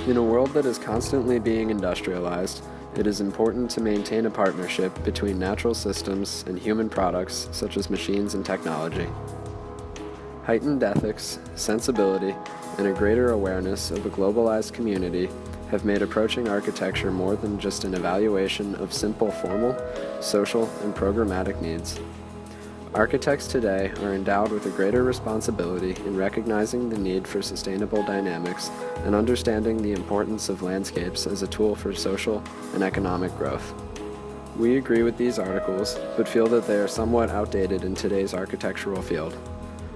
In a world that is constantly being industrialized, it is important to maintain a partnership between natural systems and human products such as machines and technology. Heightened ethics, sensibility, and a greater awareness of a globalized community have made approaching architecture more than just an evaluation of simple formal, social, and programmatic needs. Architects today are endowed with a greater responsibility in recognizing the need for sustainable dynamics and understanding the importance of landscapes as a tool for social and economic growth. We agree with these articles, but feel that they are somewhat outdated in today's architectural field.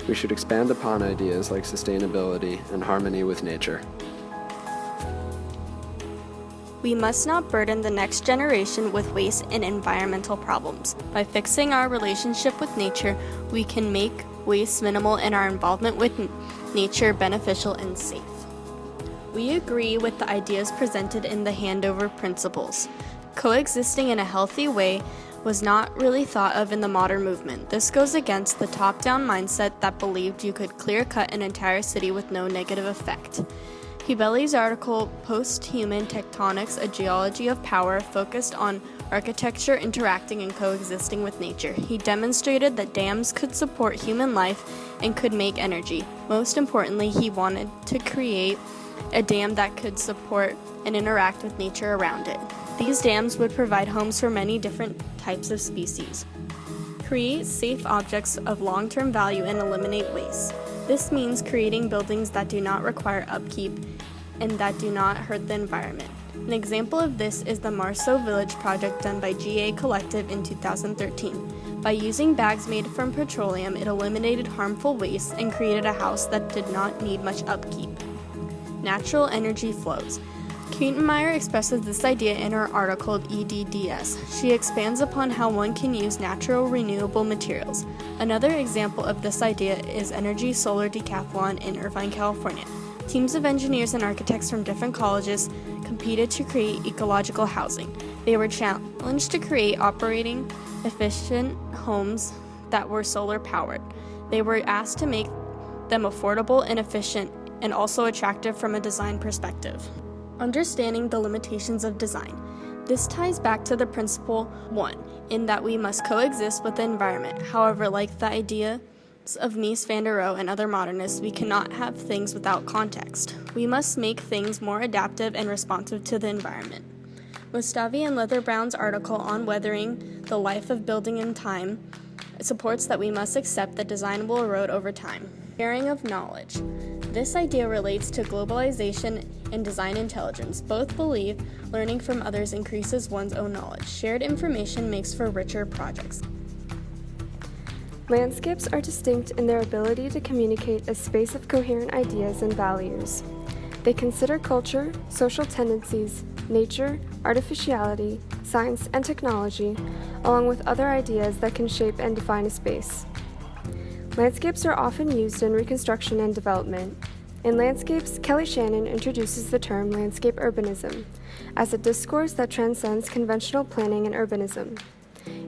We should expand upon ideas like sustainability and harmony with nature. We must not burden the next generation with waste and environmental problems. By fixing our relationship with nature, we can make waste minimal and our involvement with nature beneficial and safe. We agree with the ideas presented in the handover principles. Coexisting in a healthy way was not really thought of in the modern movement. This goes against the top-down mindset that believed you could clear-cut an entire city with no negative effect. Hubeli's article, Post-Human Tectonics, A Geology of Power, focused on architecture interacting and coexisting with nature. He demonstrated that dams could support human life and could make energy. Most importantly, he wanted to create a dam that could support and interact with nature around it. These dams would provide homes for many different types of species, create safe objects of long-term value, and eliminate waste. This means creating buildings that do not require upkeep and that do not hurt the environment. An example of this is the Marceau Village project done by GA Collective in 2013. By using bags made from petroleum, it eliminated harmful waste and created a house that did not need much upkeep. Natural energy flows. Kietenmeyer expresses this idea in her article EDDS. She expands upon how one can use natural renewable materials. Another example of this idea is Energy Solar Decathlon in Irvine, California. Teams of engineers and architects from different colleges competed to create ecological housing. They were challenged to create operating, efficient homes that were solar powered. They were asked to make them affordable and efficient and also attractive from a design perspective. Understanding the limitations of design. This ties back to the principle 1, in that we must coexist with the environment. However, like the ideas of Mies van der Rohe and other modernists, we cannot have things without context. We must make things more adaptive and responsive to the environment. Mustavi and Leatherbrown's article on weathering the life of building in time supports that we must accept that design will erode over time. Sharing of knowledge. This idea relates to globalization and design intelligence. Both believe learning from others increases one's own knowledge. Shared information makes for richer projects. Landscapes are distinct in their ability to communicate a space of coherent ideas and values. They consider culture, social tendencies, nature, artificiality, science, and technology, along with other ideas that can shape and define a space. Landscapes are often used in reconstruction and development. In landscapes, Kelly Shannon introduces the term landscape urbanism as a discourse that transcends conventional planning and urbanism.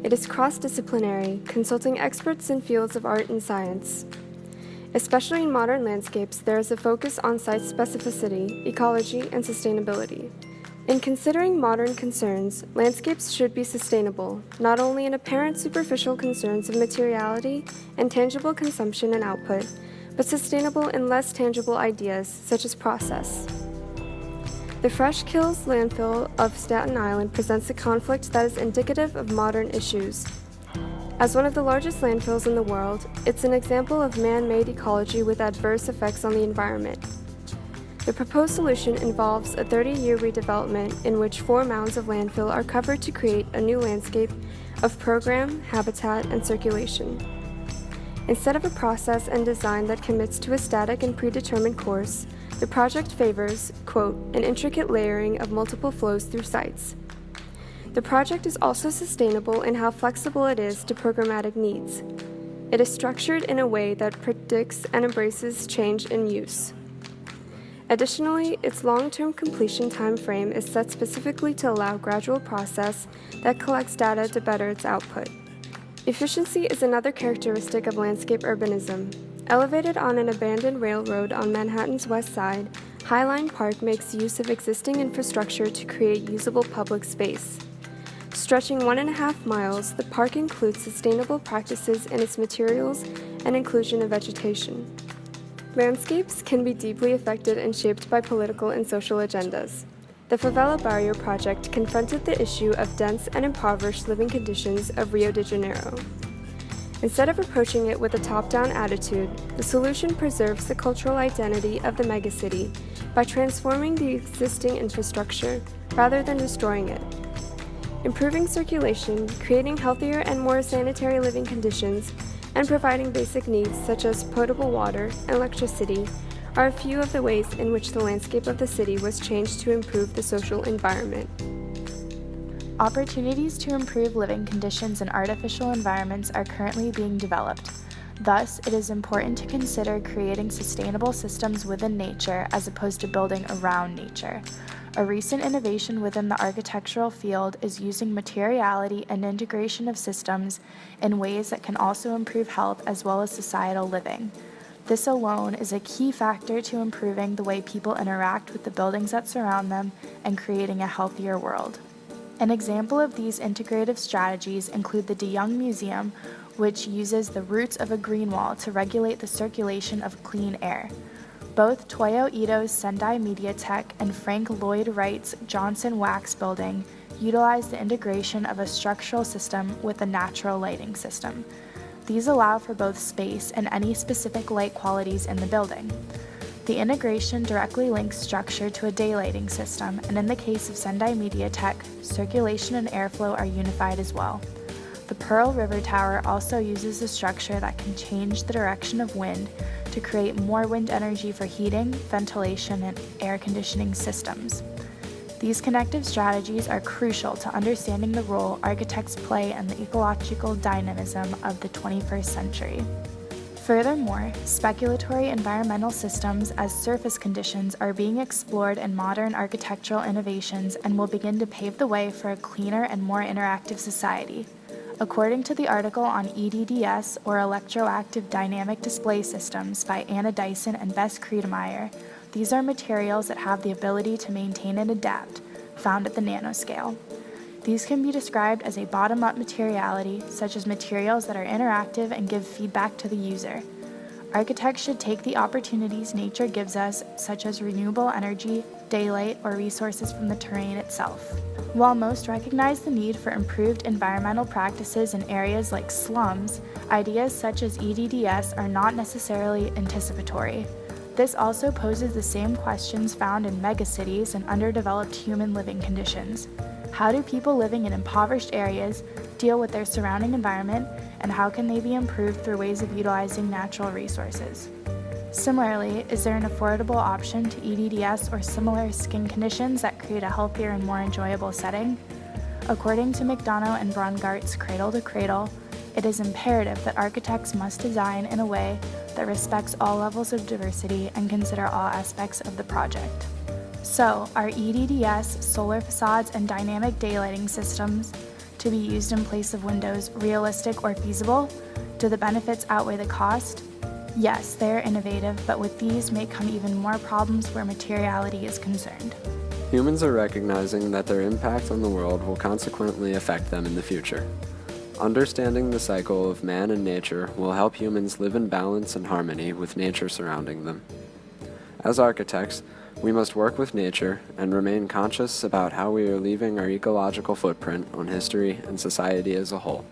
It is cross-disciplinary, consulting experts in fields of art and science. Especially in modern landscapes, there is a focus on site specificity, ecology, and sustainability. In considering modern concerns, landscapes should be sustainable, not only in apparent superficial concerns of materiality and tangible consumption and output, but sustainable in less tangible ideas, such as process. The Fresh Kills landfill of Staten Island presents a conflict that is indicative of modern issues. As one of the largest landfills in the world, it's an example of man-made ecology with adverse effects on the environment. The proposed solution involves a 30-year redevelopment in which 4 mounds of landfill are covered to create a new landscape of program, habitat, and circulation. Instead of a process and design that commits to a static and predetermined course, the project favors, quote, an intricate layering of multiple flows through sites. The project is also sustainable in how flexible it is to programmatic needs. It is structured in a way that predicts and embraces change in use. Additionally, its long-term completion time frame is set specifically to allow gradual process that collects data to better its output. Efficiency is another characteristic of landscape urbanism. Elevated on an abandoned railroad on Manhattan's west side, Highline Park makes use of existing infrastructure to create usable public space. Stretching 1.5 miles, the park includes sustainable practices in its materials and inclusion of vegetation. Landscapes can be deeply affected and shaped by political and social agendas. The Favela Barrio project confronted the issue of dense and impoverished living conditions of Rio de Janeiro. Instead of approaching it with a top-down attitude, the solution preserves the cultural identity of the megacity by transforming the existing infrastructure rather than destroying it. Improving circulation, creating healthier and more sanitary living conditions, and providing basic needs such as potable water and electricity are a few of the ways in which the landscape of the city was changed to improve the social environment. Opportunities to improve living conditions in artificial environments are currently being developed. Thus, it is important to consider creating sustainable systems within nature as opposed to building around nature. A recent innovation within the architectural field is using materiality and integration of systems in ways that can also improve health as well as societal living. This alone is a key factor to improving the way people interact with the buildings that surround them and creating a healthier world. An example of these integrative strategies include the De Young Museum, which uses the roots of a green wall to regulate the circulation of clean air. Both Toyo Ito's Sendai Mediatek and Frank Lloyd Wright's Johnson Wax Building utilize the integration of a structural system with a natural lighting system. These allow for both space and any specific light qualities in the building. The integration directly links structure to a daylighting system, and in the case of Sendai Mediatek, circulation and airflow are unified as well. The Pearl River Tower also uses a structure that can change the direction of wind to create more wind energy for heating, ventilation, and air conditioning systems. These connective strategies are crucial to understanding the role architects play in the ecological dynamism of the 21st century. Furthermore, speculatory environmental systems as surface conditions are being explored in modern architectural innovations and will begin to pave the way for a cleaner and more interactive society. According to the article on EDDS, or Electroactive Dynamic Display Systems, by Anna Dyson and Bess Kriedemeyer, these are materials that have the ability to maintain and adapt, found at the nanoscale. These can be described as a bottom-up materiality, such as materials that are interactive and give feedback to the user. Architects should take the opportunities nature gives us, such as renewable energy, daylight, or resources from the terrain itself. While most recognize the need for improved environmental practices in areas like slums, ideas such as EDDS are not necessarily anticipatory. This also poses the same questions found in megacities and underdeveloped human living conditions. How do people living in impoverished areas deal with their surrounding environment, and how can they be improved through ways of utilizing natural resources? Similarly, is there an affordable option to EDDS or similar skin conditions that create a healthier and more enjoyable setting? According to McDonough and Brungart's Cradle to Cradle, it is imperative that architects must design in a way that respects all levels of diversity and consider all aspects of the project. So, are EDDS, solar facades, and dynamic daylighting systems to be used in place of windows realistic or feasible? Do the benefits outweigh the cost? Yes, they are innovative, but with these may come even more problems where materiality is concerned. Humans are recognizing that their impact on the world will consequently affect them in the future. Understanding the cycle of man and nature will help humans live in balance and harmony with nature surrounding them. As architects, we must work with nature and remain conscious about how we are leaving our ecological footprint on history and society as a whole.